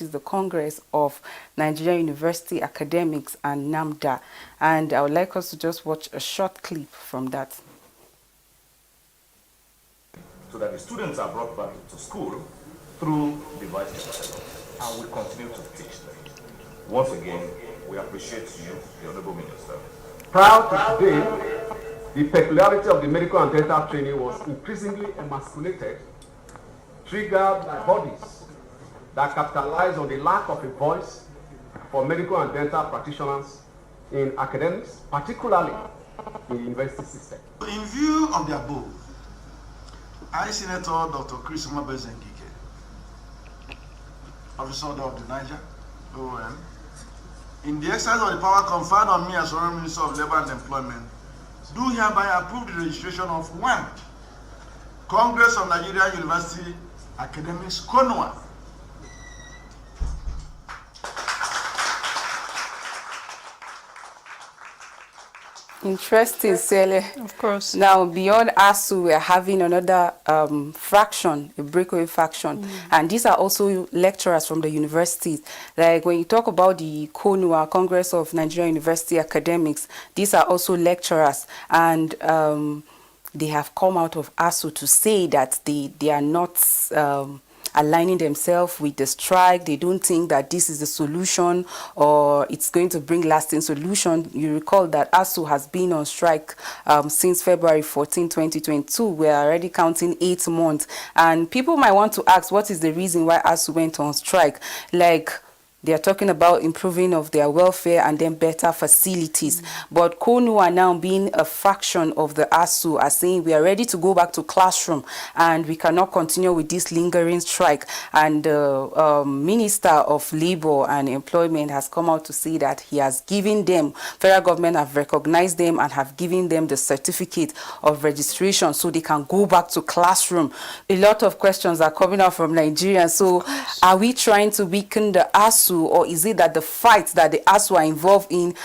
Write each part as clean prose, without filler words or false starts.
is the Congress of Nigerian University Academics and NAMDA. And I would like us to just watch a short clip from that. So that the students are brought back to school through the Vice Chancellor, and we continue to teach them. Once again, we appreciate you, the Honorable Minister. Proud to today, the peculiarity of the medical and dental training was increasingly emasculated, triggered by bodies that capitalize on the lack of a voice for medical and dental practitioners in academics, particularly in the university system. In view of the above, I, Senator Dr. Chris Omabezengike, Officer of the Niger, OM, in the exercise of the power conferred on me as Honorable Minister of Labor and Employment, do hereby approve the registration of one Congress of Nigeria University Academics, CONUA. Interesting, Sele. Of course. Now, beyond ASU, we're having another fraction, a breakaway faction. And these are also lecturers from the universities. Like when you talk about the CONUA, Congress of Nigerian University Academics, these are also lecturers. And they have come out of ASU to say that they are not aligning themselves with the strike. They don't think that this is the solution or it's going to bring lasting solution. You recall that ASU has been on strike since February 14, 2022. We're already counting 8 months. And people might want to ask, what is the reason why ASU went on strike? Like, they are talking about improving of their welfare and then better facilities. But CONUA now being a faction of the ASU are saying we are ready to go back to classroom and we cannot continue with this lingering strike. And the Minister of Labor and Employment has come out to say that he has given them, federal government have recognized them and have given them the certificate of registration so they can go back to classroom. A lot of questions are coming out from Nigerians. So are we trying to weaken the ASU? Or is it that the fight that the ASU are involved in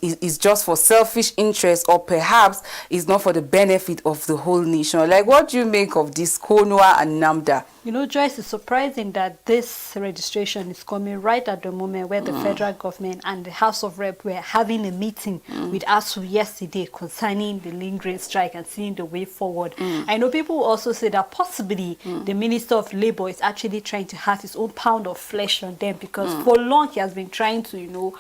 is just for selfish interest, or perhaps is not for the benefit of the whole nation? Like, what do you make of this CONUA and NAMDA? You know, Joyce, it's surprising that this registration is coming right at the moment where the federal government and the House of Rep were having a meeting with ASU yesterday concerning the lingering strike and seeing the way forward. I know people also say that possibly the Minister of Labor is actually trying to have his own pound of flesh on them, because for long he has been trying to,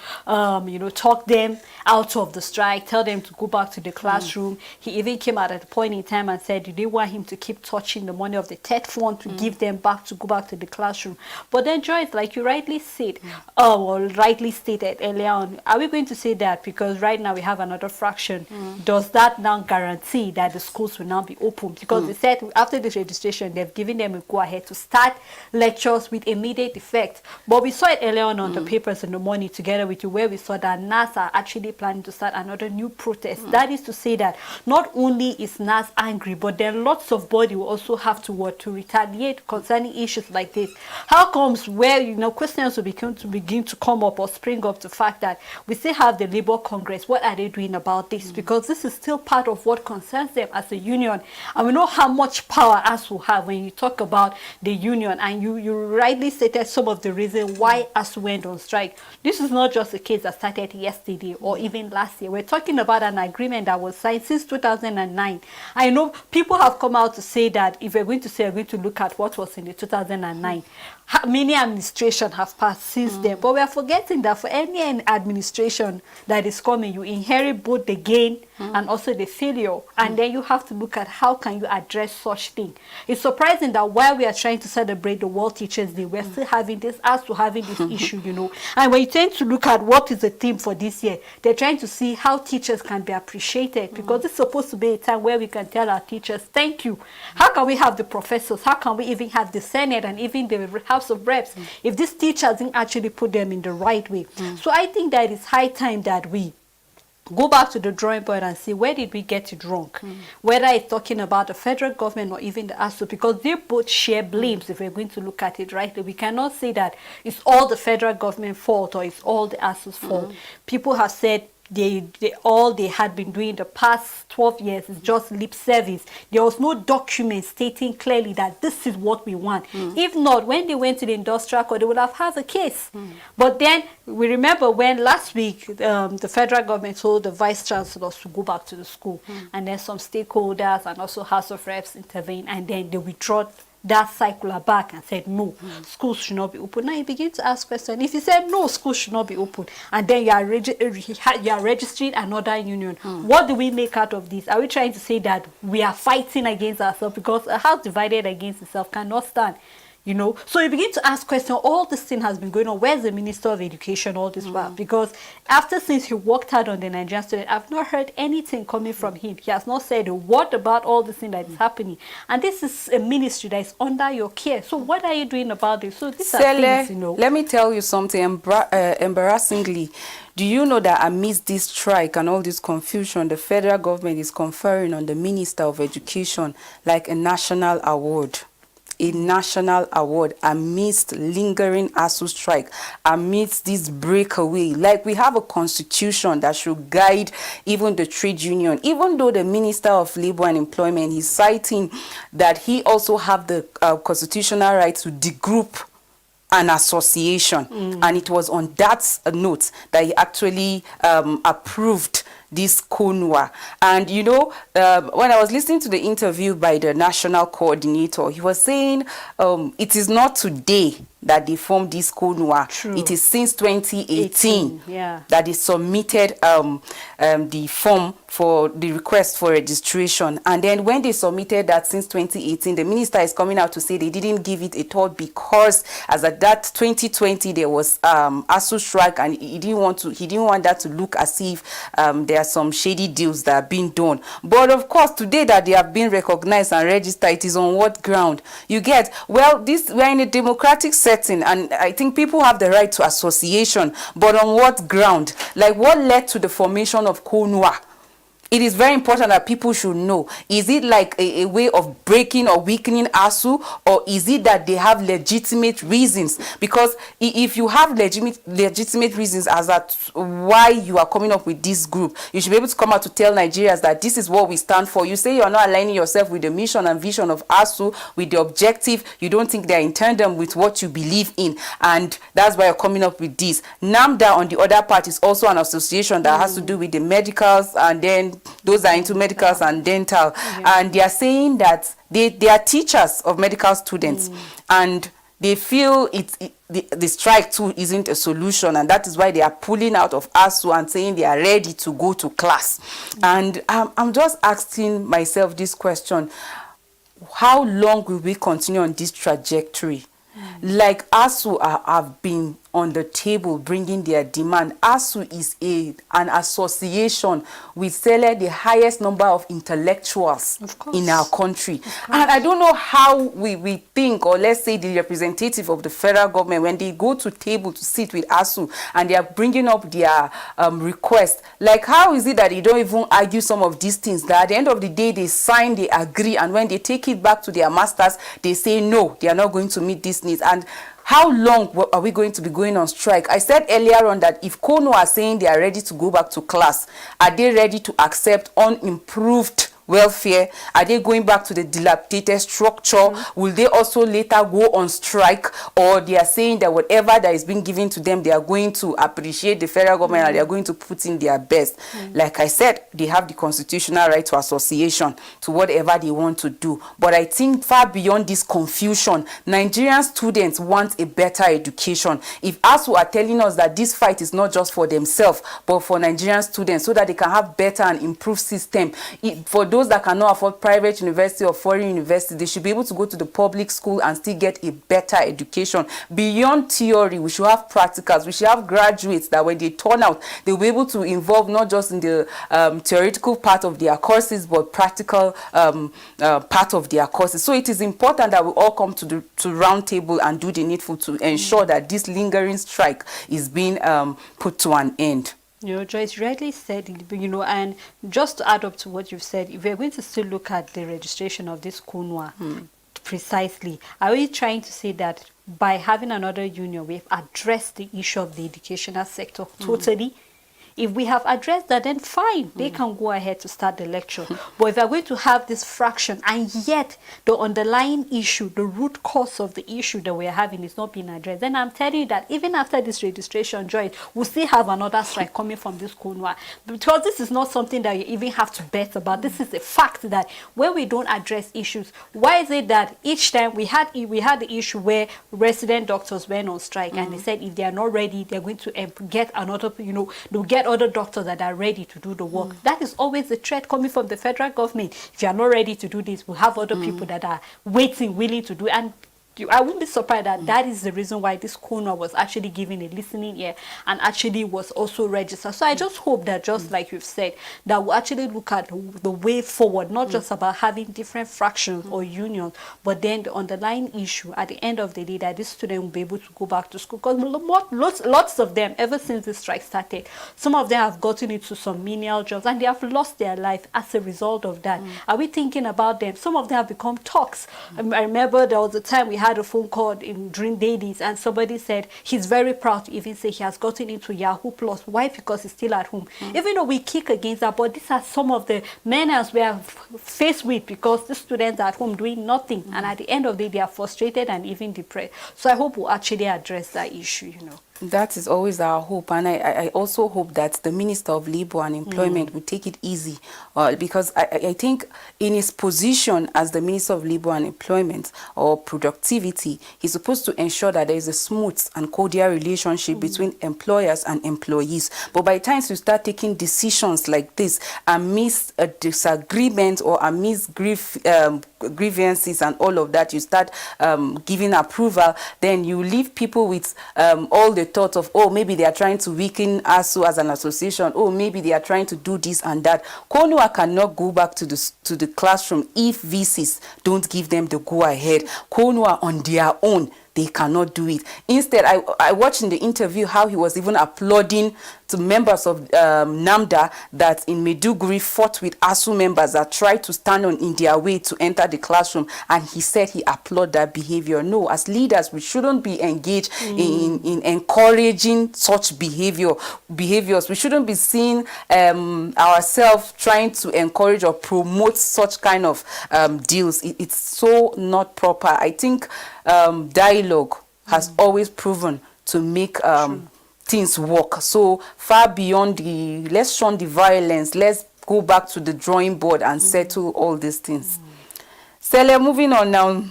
talk them out of the strike, tell them to go back to the classroom. He even came out at a point in time and said, do they want him to keep touching the money of the TED fund to give them back to go back to the classroom? But then, Joyce, like you rightly said, rightly stated earlier on, are we going to say that because right now we have another fraction, does that now guarantee that the schools will now be open? Because they said after this registration, they've given them a go-ahead to start lectures with immediate effect. But we saw it earlier on the papers in the morning together with you, where we saw that NAS are actually planning to start another new protest. That is to say that not only is NAS angry, but then lots of body will also have to retaliate concerning issues like this. How comes where questions will begin to come up or spring up, the fact that we still have the Labour Congress? What are they doing about this? Because this is still part of what concerns them as a union, and we know how much power ASU have when you talk about the union. And you rightly stated some of the reasons why ASU went on strike. This is not just a case that started yesterday or even last year. We're talking about an agreement that was signed since 2009. I know people have come out to say that if we're going to look at what was in the 2009, many administrations have passed since then. But we are forgetting that for any administration that is coming, you inherit both the gain and also the failure. And then you have to look at how can you address such thing. It's surprising that while we are trying to celebrate the World Teachers Day, we're still having this, having this issue, And when you tend to look at what is the theme for this year, they're trying to see how teachers can be appreciated, because it's supposed to be a time where we can tell our teachers, thank you. How can we have the professors? How can we even have the Senate and even the House of Reps if these teachers didn't actually put them in the right way? So I think that it's high time that we go back to the drawing board and see where did we get it wrong, whether it's talking about the federal government or even the ASU, because they both share blames. If we're going to look at it rightly, we cannot say that it's all the federal government fault or it's all the ASU's fault. People have said all they had been doing the past 12 years is just lip service. There was no document stating clearly that this is what we want. If not, when they went to the industrial court, they would have had a case. But then we remember when last week the federal government told the vice chancellors to go back to the school, and then some stakeholders and also House of Reps intervened, and then they withdrew that circular back and said no, schools should not be open. Now you begin to ask questions. If you said no, schools should not be open, and then you are registering another union, what do we make out of this? Are we trying to say that we are fighting against ourselves? Because a house divided against itself cannot stand. You know, so you begin to ask questions. All this thing has been going on. Where's the Minister of Education all this while? Because since he worked hard on the Nigerian student, I've not heard anything coming from him. He has not said a word about all this thing that is happening. And this is a ministry that is under your care. So what are you doing about this? So these are things, you know. Let me tell you something embarrassingly. Do you know that amidst this strike and all this confusion, the federal government is conferring on the Minister of Education like a national award? A national award amidst lingering ASU strike, amidst this breakaway. Like, we have a constitution that should guide even the trade union. Even though the Minister of Labor and Employment is citing that he also have the constitutional right to degroup an association, and it was on that note that he actually approved this KONUA. And you know, when I was listening to the interview by the national coordinator, he was saying it is not today that they formed this KONUA. True. It is since 2018 yeah, that they submitted the form for the request for registration. And then when they submitted that since 2018, the minister is coming out to say they didn't give it a thought because as at that 2020 there was ASU strike, and he didn't want that to look as if there are some shady deals that are being done. But of course, today that they have been recognized and registered, it is on what ground? You get, well, we're in a democratic setting, and I think people have the right to association, but on what ground? Like, what led to the formation of KONUA? It is very important that people should know. Is it like a way of breaking or weakening ASU, or is it that they have legitimate reasons? Because if you have legitimate reasons as that why you are coming up with this group, you should be able to come out to tell Nigerians that this is what we stand for. You say you are not aligning yourself with the mission and vision of ASU, with the objective. You don't think they are in tandem with what you believe in, and that's why you're coming up with this. NAMDA, on the other part, is also an association that has to do with the medicals, and then those are into medicals and dental, and they are saying that they are teachers of medical students, and they feel the strike too isn't a solution, and that is why they are pulling out of ASU and saying they are ready to go to class. And I'm just asking myself this question: how long will we continue on this trajectory? Like, ASU have been on the table bringing their demand. ASU is an association with the highest number of intellectuals in our country. And I don't know how we think, or let's say the representative of the federal government, when they go to table to sit with ASU and they are bringing up their request, like, how is it that they don't even argue some of these things, that at the end of the day they sign, they agree, and when they take it back to their masters, they say no, they are not going to meet these needs? And how long are we going to be going on strike? I said earlier on that if KONU are saying they are ready to go back to class, are they ready to accept unimproved welfare? Are they going back to the dilapidated structure? Will they also later go on strike? Or they are saying that whatever that is being given to them, they are going to appreciate the federal government and they are going to put in their best? Like I said, they have the constitutional right to association, to whatever they want to do. But I think far beyond this confusion, Nigerian students want a better education. If ASU are telling us that this fight is not just for themselves, but for Nigerian students, so that they can have better and improved system, for those that cannot afford private university or foreign university, they should be able to go to the public school and still get a better education. Beyond theory, we should have practicals. We should have graduates that when they turn out, they'll be able to involve not just in the theoretical part of their courses, but practical part of their courses. So it is important that we all come to round table and do the needful to ensure that this lingering strike is being put to an end. You know, Joyce rightly said, you know, and just to add up to what you've said, if we're going to still look at the registration of this KONUA precisely, are we trying to say that by having another union, we've addressed the issue of the educational sector totally? If we have addressed that, then fine, they can go ahead to start the lecture. But if we are going to have this fraction, and yet the underlying issue, the root cause of the issue that we are having is not being addressed, then I'm telling you that even after this registration joint, we'll still have another strike coming from this Konwa. Because this is not something that you even have to bet about. This is a fact that when we don't address issues, why is it that each time we had the issue where resident doctors went on strike and they said if they are not ready, they're going to get another, they'll get other doctors that are ready to do the work. That is always the threat coming from the federal government. If you are not ready to do this, we'll have other people that are waiting, willing to do. And I wouldn't be surprised that that is the reason why this corner was actually given a listening ear and actually was also registered. So I just hope that, just like you've said, that we'll actually look at the way forward, not just about having different fractions or unions, but then the underlying issue at the end of the day that this student will be able to go back to school. Because lots of them, ever since the strike started, some of them have gotten into some menial jobs and they have lost their life as a result of that. Are we thinking about them? Some of them have become thugs. I remember there was a time we had a phone call in Dream Dailies and somebody said he's very proud to even say he has gotten into Yahoo Plus. Why? Because he's still at home. Even though we kick against that, but these are some of the menace we are faced with because the students are at home doing nothing. And at the end of the day, they are frustrated and even depressed. So I hope we'll actually address that issue, That is always our hope, and I also hope that the Minister of Labour and Employment will take it easy, because I think in his position as the Minister of Labour and Employment or Productivity, he's supposed to ensure that there is a smooth and cordial relationship between employers and employees. But by the time you start taking decisions like this amidst a disagreement or amidst grievances and all of that, you start giving approval, then you leave people with all the thought of, oh, maybe they are trying to weaken ASU as an association, oh, maybe they are trying to do this and that. Konua cannot go back to the classroom if VCs don't give them the go-ahead. Konua on their own, they cannot do it. Instead, I watched in the interview how he was even applauding to members of NAMDA that in Maiduguri fought with ASU members that tried to stand in their way to enter the classroom. And he said he applauded that behavior. No, as leaders, we shouldn't be engaged in encouraging such behaviors. We shouldn't be seeing ourselves trying to encourage or promote such kind of deals. It's so not proper. I think dialogue has always proven to make things work. So far beyond let's shun the violence, let's go back to the drawing board and settle all these things. Sele, moving on now,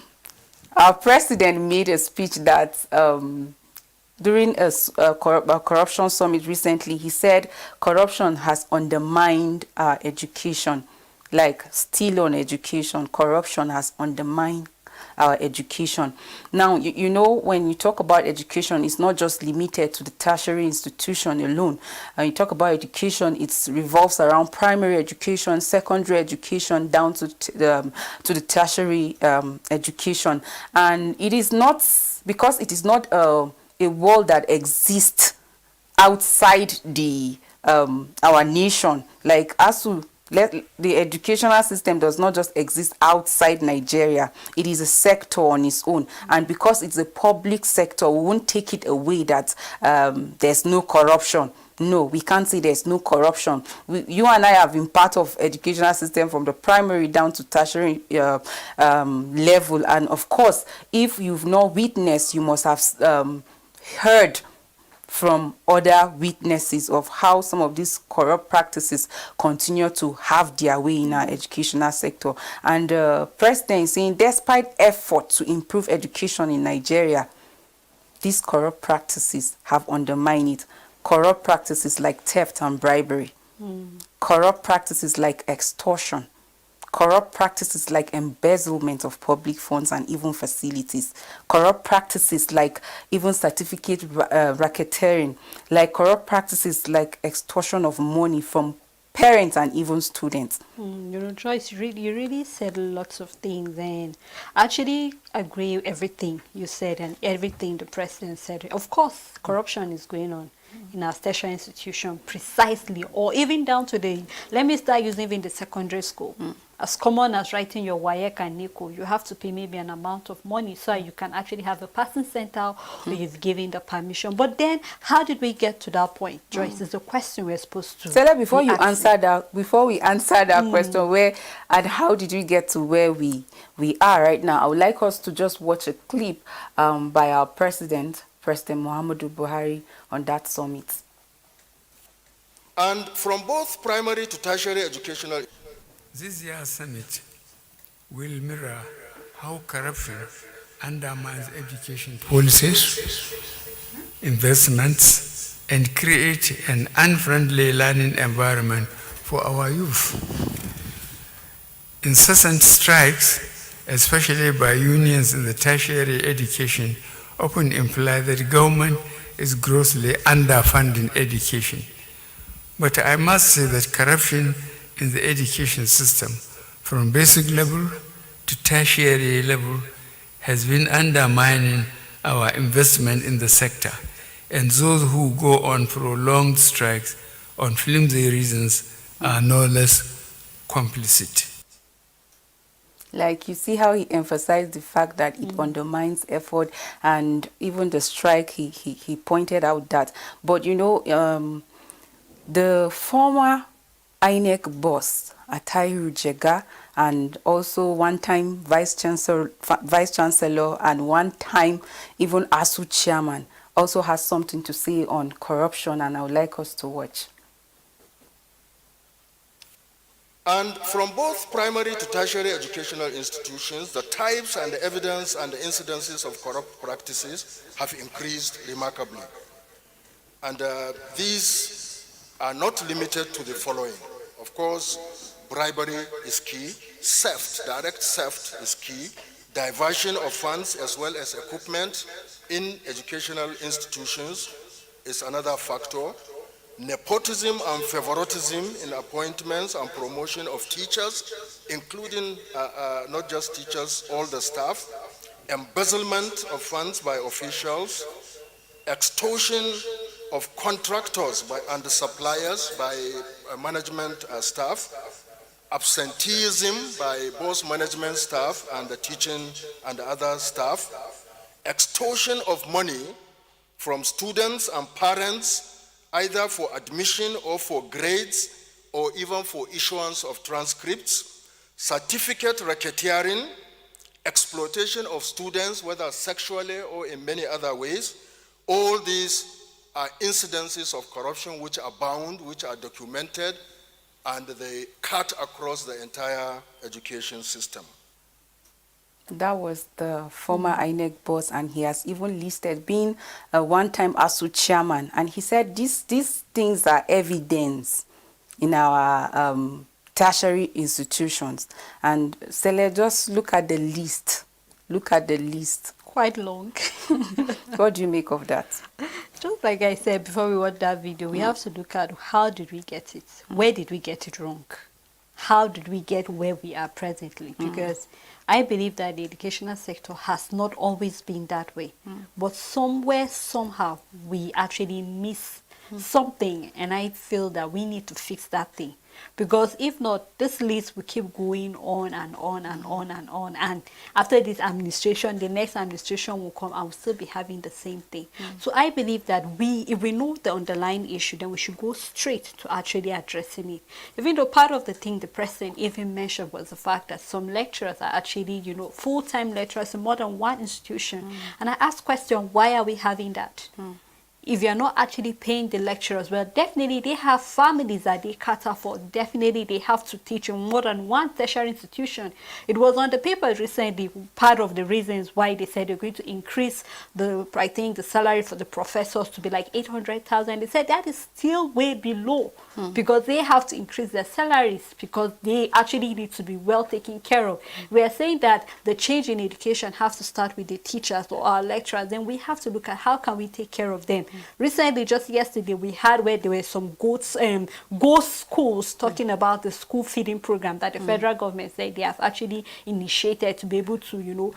our president made a speech that during a corruption summit recently, he said corruption has undermined our education, like still on education, corruption has undermined our education. Now, you know, when you talk about education, it's not just limited to the tertiary institution alone. You talk about education, it revolves around primary education, secondary education, down to the tertiary education. And it is not, because it is not a world that exists outside our nation. Like ASU, the educational system does not just exist outside Nigeria. It is a sector on its own. And because it's a public sector, we won't take it away that there's no corruption. No, we can't say there's no corruption. You and I have been part of educational system from the primary down to tertiary level. And of course, if you've not witnessed, you must have heard from other witnesses of how some of these corrupt practices continue to have their way in our educational sector. And the president is saying, despite effort to improve education in Nigeria, these corrupt practices have undermined it. Corrupt practices like theft and bribery, corrupt practices like extortion, corrupt practices like embezzlement of public funds and even facilities, corrupt practices like even certificate racketeering, like corrupt practices like extortion of money from parents and even students. You know, Joyce, you really said lots of things, and I actually agree with everything you said and everything the president said. Of course, corruption is going on in our tertiary institution, precisely, or even down to let me start using even the secondary school. as common as writing your WAEC and NICO, you have to pay maybe an amount of money so you can actually have a passing center where you've given the permission. But then, how did we get to that point, Joyce? Is the question we're supposed to. Stella, before we answer that question, where and how did we get to where we are right now? I would like us to just watch a clip by our President Muhammadu Buhari, on that summit. And from both primary to tertiary educational. This year's summit will mirror how corruption undermines education policies, investments, and create an unfriendly learning environment for our youth. Incessant strikes, especially by unions in the tertiary education, often imply that the government is grossly underfunding education. But I must say that corruption in the education system, from basic level to tertiary level, has been undermining our investment in the sector. And those who go on prolonged strikes on flimsy reasons are no less complicit. Like, you see how he emphasized the fact that it undermines effort, and even the strike, he pointed out that. But you know, the former INEC boss, Atahiru Jega, and also one-time vice chancellor and one-time even ASU chairman, also has something to say on corruption, and I would like us to watch. And from both primary to tertiary educational institutions, the types and the evidence and the incidences of corrupt practices have increased remarkably. And these are not limited to the following. Of course, bribery is key, theft, direct theft is key, diversion of funds as well as equipment in educational institutions is another factor. Nepotism and favoritism in appointments and promotion of teachers, including not just teachers, all the staff, embezzlement of funds by officials, extortion of contractors and suppliers by management staff, absenteeism by both management staff and the teaching and other staff, extortion of money from students and parents, either for admission or for grades or even for issuance of transcripts, certificate racketeering, exploitation of students, whether sexually or in many other ways. All these are incidences of corruption which abound, which are documented, and they cut across the entire education system. That was the former INEC boss, and he has even listed being a one-time ASU chairman. And he said these things are evidence in our tertiary institutions. And Sele, just look at the list. Look at the list. Quite long. What do you make of that? Just like I said before we watch that video, we have to look at how did we get it? Where did we get it wrong? How did we get where we are presently? Because I believe that the educational sector has not always been that way. But somewhere, somehow, we actually miss something. And I feel that we need to fix that thing. Because if not, this list will keep going on and on and on and on. And after this administration, the next administration will come and we'll still be having the same thing. So I believe that if we know the underlying issue, then we should go straight to actually addressing it. Even though part of the thing the president even mentioned was the fact that some lecturers are actually, you know, full-time lecturers in more than one institution. And I ask question, why are we having that? If you're not actually paying the lecturers, well, definitely they have families that they cater for. Definitely they have to teach in more than one tertiary institution. It was on the paper recently, part of the reasons why they said they're going to increase I think the salary for the professors to be like 800,000. They said that is still way below because they have to increase their salaries because they actually need to be well taken care of. We are saying that the change in education has to start with the teachers or our lecturers. Then we have to look at how can we take care of them. Recently, just yesterday, we had where there were some ghost schools talking about the school feeding program that the federal government said they have actually initiated to be able to, you know,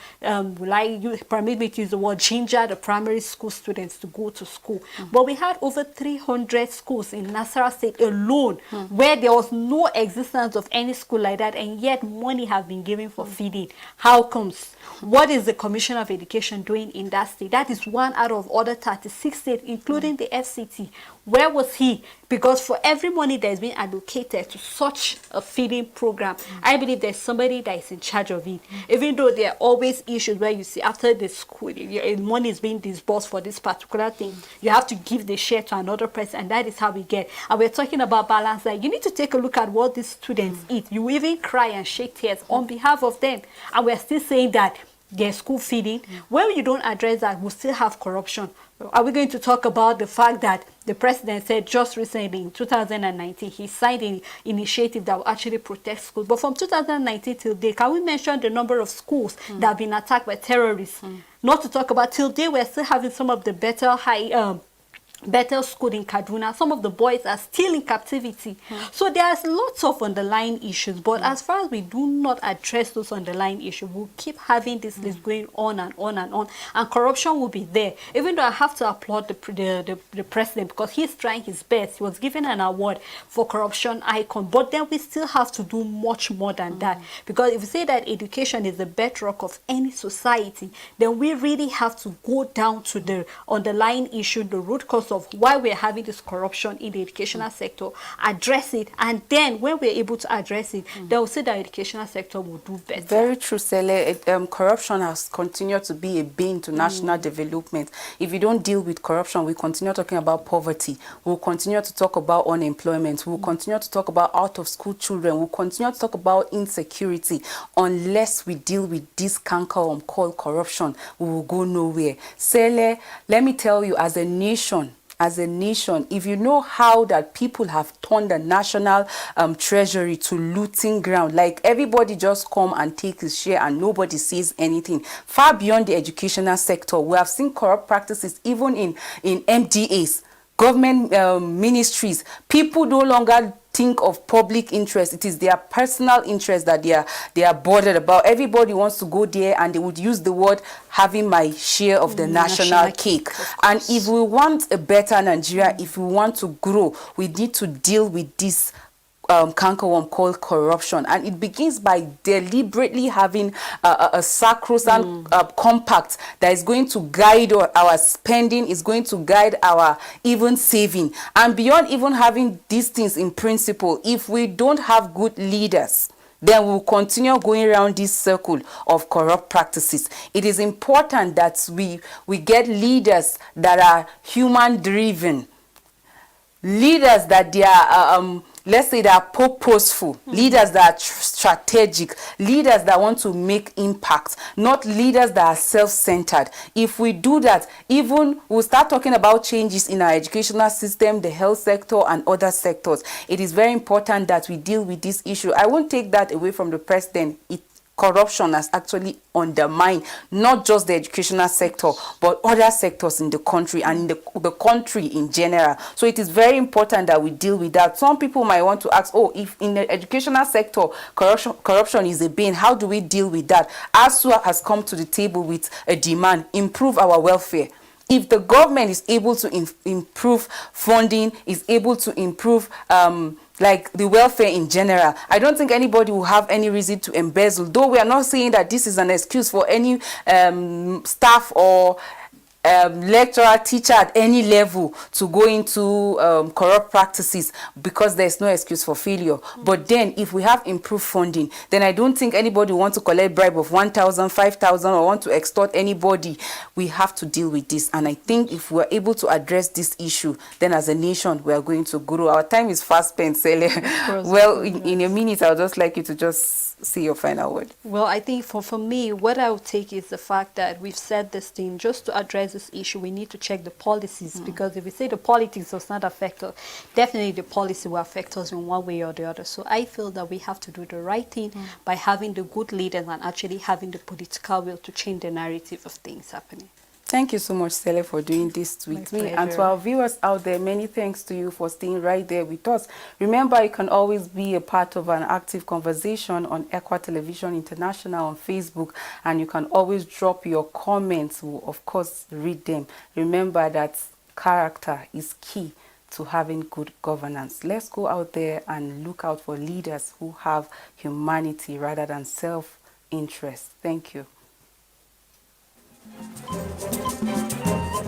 permit me to use the word, ginger the primary school students to go to school. But we had over 300 schools in Nasarawa State alone where there was no existence of any school like that, and yet money has been given for feeding. How comes? What is the Commissioner of Education doing in that state? That is one out of other 36 states, including the FCT. Where was he? Because for every money that is being allocated to such a feeding program, I believe there's somebody that is in charge of it. Even though there are always issues where you see after the school, money is being disbursed for this particular thing, you have to give the share to another person, and that is how we get. And we're talking about balance. Like, you need to take a look at what these students eat. You even cry and shake tears on behalf of them. And we're still saying that there's school feeding. When you don't address that, we'll still have corruption. Are we going to talk about the fact that the president said just recently in 2019 he signed an initiative that will actually protect schools? But from 2019 till date, can we mention the number of schools that have been attacked by terrorists? Not to talk about till date, we're still having some of the better school in Kaduna. Some of the boys are still in captivity. So there's lots of underlying issues, but as far as we do not address those underlying issues, we'll keep having this list going on and on and on, and corruption will be there. Even though I have to applaud the president because he's trying his best. He was given an award for corruption icon, but then we still have to do much more than that, because if we say that education is the bedrock of any society, then we really have to go down to the underlying issue, the root cause of why we're having this corruption in the educational sector, address it, and then when we're able to address it, then we'll say the educational sector will do better. Very true, Sele. Corruption has continued to be a bane to national development. If you don't deal with corruption, we continue talking about poverty. We'll continue to talk about unemployment. We'll continue to talk about out-of-school children. We'll continue to talk about insecurity. Unless we deal with this cankerworm called corruption, we will go nowhere. Sele, let me tell you, as a nation, if you know how that people have turned the national treasury to looting ground, like everybody just come and take his share and nobody sees anything. Far beyond the educational sector, we have seen corrupt practices even in MDAs, government ministries. People no longer think of public interest. It is their personal interest that they are bothered about. Everybody wants to go there and they would use the word having my share of the national cake. And if we want a better Nigeria, if we want to grow, we need to deal with this cankerworm called corruption, and it begins by deliberately having a sacrosanct compact that is going to guide our spending, is going to guide our even saving. And beyond even having these things in principle, if we don't have good leaders, then we'll continue going around this circle of corrupt practices. It is important that we get leaders that are human driven, leaders that they are let's say they are purposeful, leaders that are strategic, leaders that want to make impact, not leaders that are self-centered. If we do that, even we'll start talking about changes in our educational system, the health sector, and other sectors. It is very important that we deal with this issue. I won't take that away from the president. Corruption has actually undermined not just the educational sector, but other sectors in the country and the country in general. So it is very important that we deal with that. Some people might want to ask, oh, if in the educational sector, corruption is a bane, how do we deal with that? ASUA has come to the table with a demand: improve our welfare. If the government is able to improve funding, is able to improve like the welfare in general, I don't think anybody will have any reason to embezzle. Though we are not saying that this is an excuse for any staff or lecturer, teacher at any level to go into corrupt practices, because there's no excuse for failure. But then if we have improved funding, then I don't think anybody wants to collect bribe of 1,000, 5,000 or want to extort anybody. We have to deal with this, and I think if we're able to address this issue, then as a nation we are going to grow. Our time is fast spent, Sele. Well, in a minute I'll just like you to just say your final word. Well, I think for me, what I would take is the fact that we've said this thing. Just to address this issue, we need to check the policies, because if we say the politics does not affect us, definitely the policy will affect us in one way or the other. So I feel that we have to do the right thing by having the good leaders and actually having the political will to change the narrative of things happening. Thank you so much, Stella, for doing this with My me. And to pleasure. our viewers out there, many thanks to you for staying right there with us. Remember, you can always be a part of an active conversation on Equa Television International on Facebook, and you can always drop your comments. We'll, of course, read them. Remember that character is key to having good governance. Let's go out there and look out for leaders who have humanity rather than self-interest. Thank you.